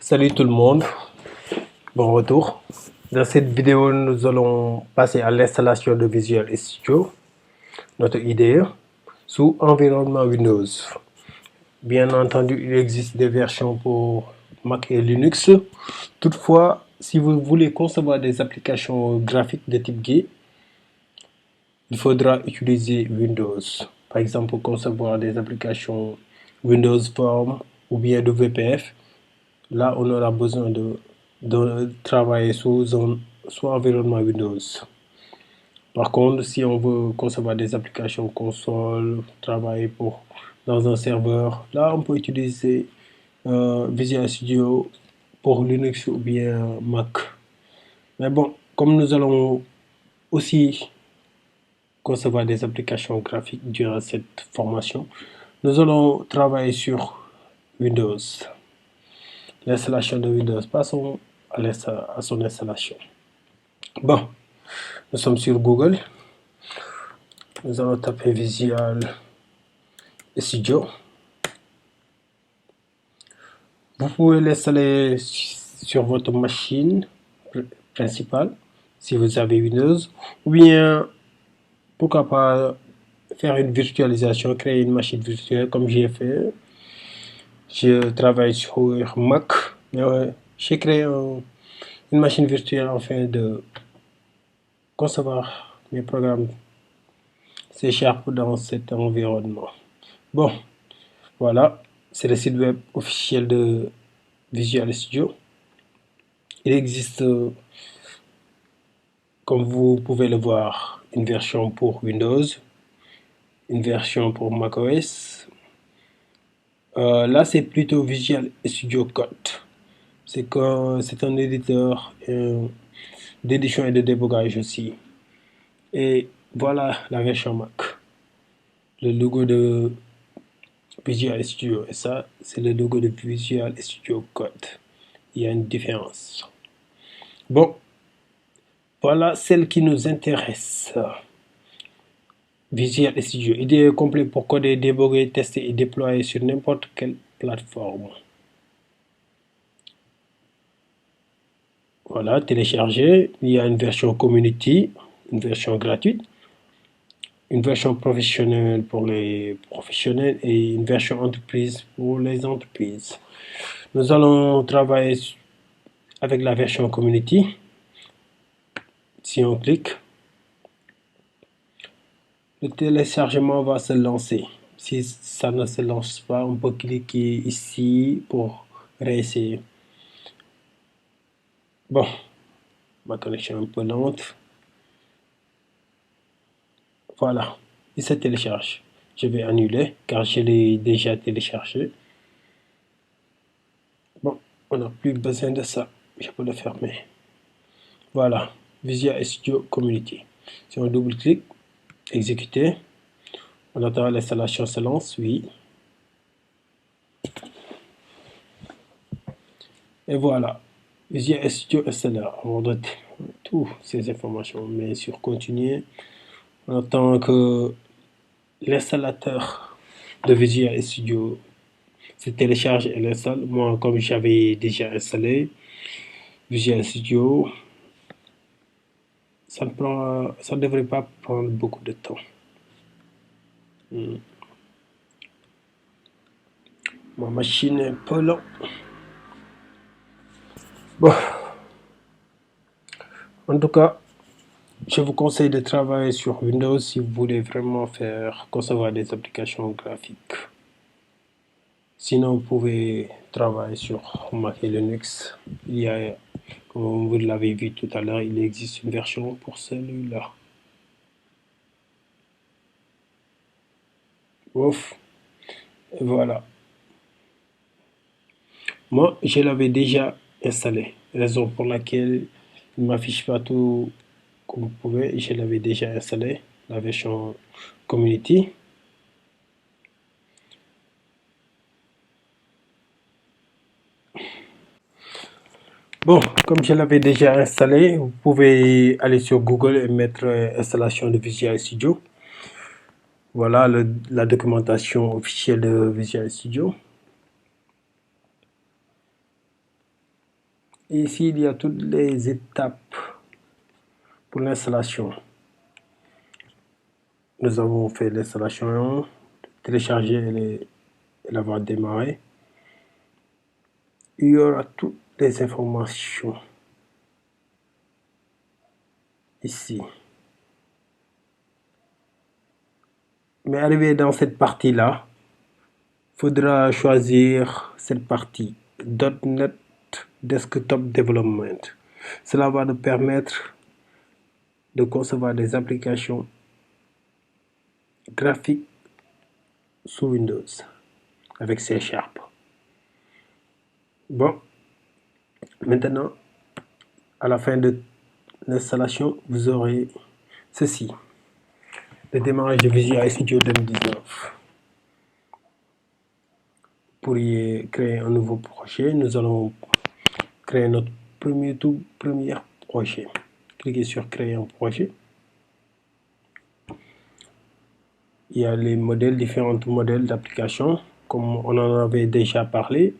Salut tout le monde, bon retour. Dans cette vidéo, nous allons passer à l'installation de Visual Studio, notre IDE, sous environnement Windows. Bien entendu, il existe des versions pour Mac et Linux. Toutefois, si vous voulez concevoir des applications graphiques de type GUI, il faudra utiliser Windows. Par exemple, pour concevoir des applications Windows Form ou bien WPF, là, on aura besoin de travailler sous environnement Windows. Par contre, si on veut concevoir des applications console, travailler dans un serveur, là, on peut utiliser Visual Studio pour Linux ou bien Mac. Mais bon, comme nous allons aussi concevoir des applications graphiques durant cette formation, nous allons travailler sur Windows. L'installation de Windows. Passons à son installation. Bon, nous sommes sur Google. Nous allons taper Visual Studio. Vous pouvez l'installer sur votre machine principale, si vous avez Windows, ou bien, pourquoi pas, faire une virtualisation, créer une machine virtuelle comme j'ai fait. Je travaille sur Mac, mais j'ai créé une machine virtuelle afin de concevoir mes programmes C# dans cet environnement. Bon, voilà, c'est le site web officiel de Visual Studio. Il existe, comme vous pouvez le voir, une version pour Windows, une version pour macOS. Là, c'est plutôt Visual Studio Code. C'est un éditeur d'édition et de débogage aussi. Et voilà la version Mac. Le logo de Visual Studio, et ça, c'est le logo de Visual Studio Code. Il y a une différence. Bon, voilà celle qui nous intéresse. Visual Studio, idée complète pour coder, déboguer, tester et déployer sur n'importe quelle plateforme. Voilà, télécharger. Il y a une version community, une version gratuite, une version professionnelle pour les professionnels et une version entreprise pour les entreprises. Nous allons travailler avec la version community. Si on clique, le téléchargement va se lancer. Si ça ne se lance pas, on peut cliquer ici pour réessayer. Bon, ma connexion est un peu lente. Voilà, il se télécharge. Je vais annuler car je l'ai déjà téléchargé. Bon, on n'a plus besoin de ça. Je peux le fermer. Voilà, Visual Studio Community. Si on double-clique, exécuter, on attend l'installation se lance, oui. Et voilà, Visual Studio installé. On doit toutes ces informations, mais sur continuer, on attend que l'installateur de Visual Studio se télécharge et l'installe. Moi, comme j'avais déjà installé Visual Studio, ça ne devrait pas prendre beaucoup de temps. Ma machine est un peu lente. Bon, en tout cas, je vous conseille de travailler sur Windows si vous voulez vraiment concevoir des applications graphiques. Sinon, vous pouvez travailler sur Mac et Linux. Il y a, comme vous l'avez vu tout à l'heure, il existe une version pour celui-là. Ouf, et voilà. Moi, je l'avais déjà installé. Raison pour laquelle il ne m'affiche pas tout comme vous pouvez. Je l'avais déjà installé, la version Community. Bon, comme je l'avais déjà installé, vous pouvez aller sur Google et mettre installation de Visual Studio. Voilà la documentation officielle de Visual Studio. Et ici, il y a toutes les étapes pour l'installation. Nous avons fait l'installation, télécharger et l'avoir démarré. Il y aura toutes les informations ici. Mais arrivé dans cette partie-là, il faudra choisir cette partie .NET Desktop Development. Cela va nous permettre de concevoir des applications graphiques sous Windows avec C#. Bon, maintenant, à la fin de l'installation, vous aurez ceci. Le démarrage de Visual Studio 2019. Pour y créer un nouveau projet, nous allons créer notre tout premier projet. Cliquez sur créer un projet. Il y a les modèles, différents modèles d'applications, comme on en avait déjà parlé.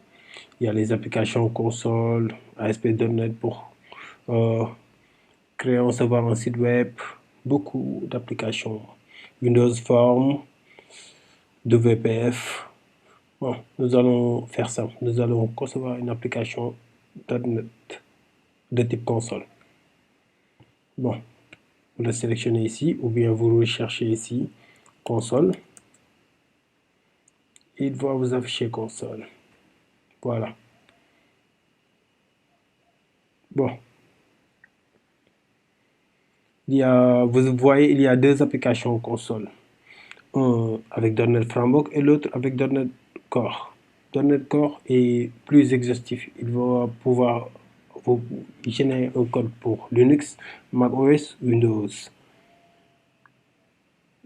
Il y a les applications console, ASP.NET pour créer, recevoir un site web, beaucoup d'applications. Windows Form, WPF. Bon, nous allons faire ça. Nous allons concevoir une application .NET de type console. Bon, vous le sélectionnez ici ou bien vous recherchez ici console. Il va vous afficher console. Voilà. Bon. Vous voyez, il y a deux applications console. Un avec .NET Framework et l'autre avec .NET Core. .NET Core est plus exhaustif. Il va pouvoir vous générer un code pour Linux, macOS, Windows.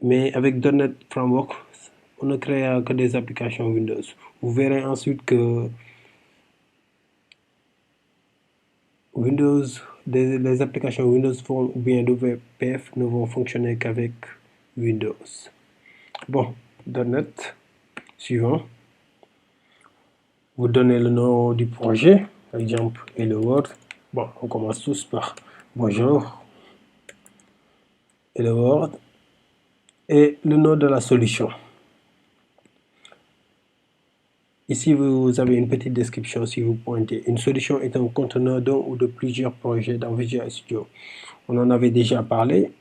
Mais avec .NET Framework, on ne crée que des applications Windows. Vous verrez ensuite que Windows, les applications Windows Phone ou bien WPF ne vont fonctionner qu'avec Windows. Bon, .NET, suivant. Vous donnez le nom du projet, par exemple Hello World. Bon, on commence tous par bonjour, Hello World, et le nom de la solution. Ici, vous avez une petite description si vous pointez. Une solution est un conteneur d'un ou de plusieurs projets dans Visual Studio. On en avait déjà parlé.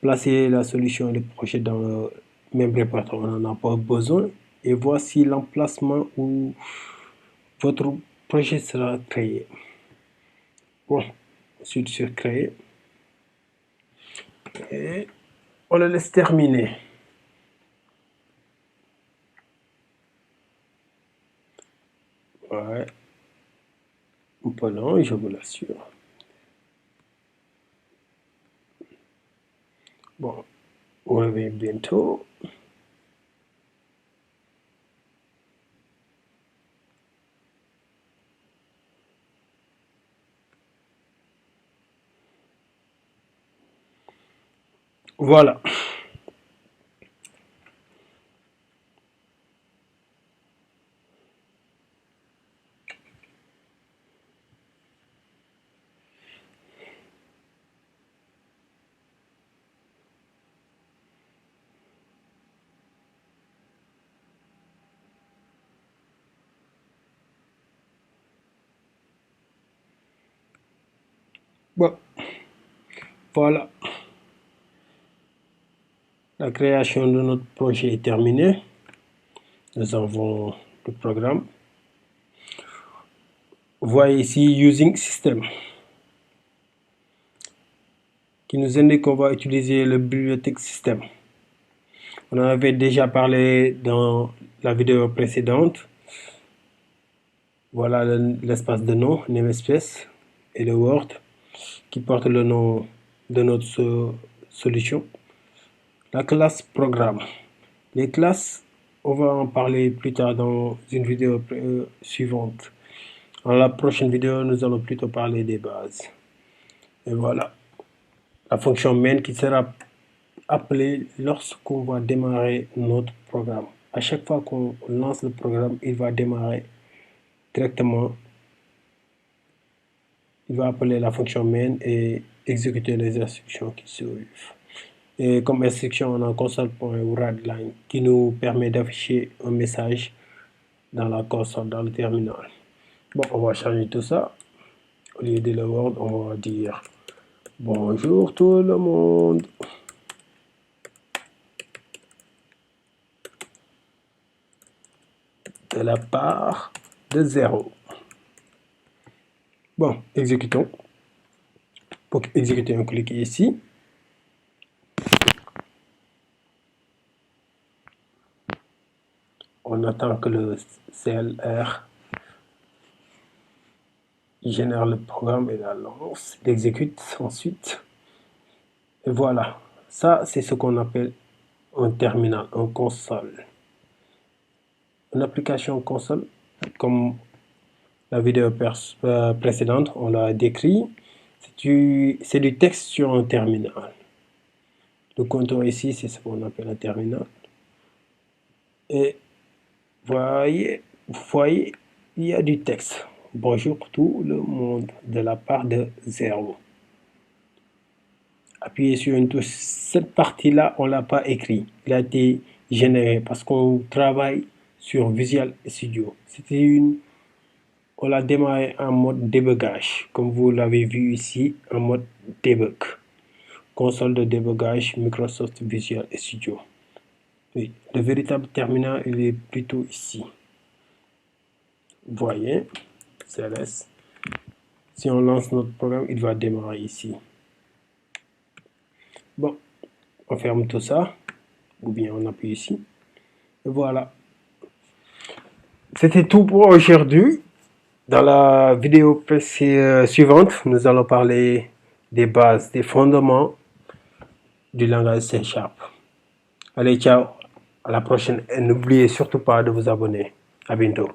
Placez la solution et le projet dans le même répertoire, on n'en a pas besoin. Et voici l'emplacement où votre projet sera créé. Bon, ensuite sur créer. Et on le laisse terminer. Ouais, un peu long, je vous l'assure. Bon, on revient bientôt. Voilà. Bon, voilà. La création de notre projet est terminée. Nous avons le programme. Voyez ici Using System qui nous indique qu'on va utiliser le bibliothèque système. On en avait déjà parlé dans la vidéo précédente. Voilà l'espace de nom, namespace, et le Word qui porte le nom de notre solution. La classe programme. Les classes, on va en parler plus tard dans une vidéo suivante. Dans la prochaine vidéo, nous allons plutôt parler des bases. Et voilà. La fonction main qui sera appelée lorsqu'on va démarrer notre programme. À chaque fois qu'on lance le programme, il va démarrer directement il va appeler la fonction main et exécuter les instructions qui suivent. Et comme instruction, on a console.writeLine qui nous permet d'afficher un message dans la console, dans le terminal. Bon, on va changer tout ça. Au lieu de le Word, on va dire bonjour tout le monde. De la part de 0. Bon, exécutons. Pour exécuter, on clique ici. On attend que le CLR génère le programme et la lance. Il exécute ensuite. Et voilà. Ça, c'est ce qu'on appelle un terminal, un console. Une application console, comme la vidéo précédente, on l'a décrit, c'est du texte sur un terminal. Le compteur ici, c'est ce qu'on appelle un terminal. Et vous voyez, il y a du texte. Bonjour tout le monde de la part de 0. Appuyez sur une touche. Cette partie-là, on ne l'a pas écrit. Il a été généré parce qu'on travaille sur Visual Studio. On l'a démarré en mode débugage, comme vous l'avez vu ici, en mode debug. Console de débugage Microsoft Visual Studio. Oui, le véritable terminal, il est plutôt ici. Vous voyez, CLS. Si on lance notre programme, il va démarrer ici. Bon, on ferme tout ça, ou bien on appuie ici. Et voilà. C'était tout pour aujourd'hui. Dans la vidéo suivante, nous allons parler des bases, des fondements du langage C#. Allez, ciao, à la prochaine et n'oubliez surtout pas de vous abonner. À bientôt.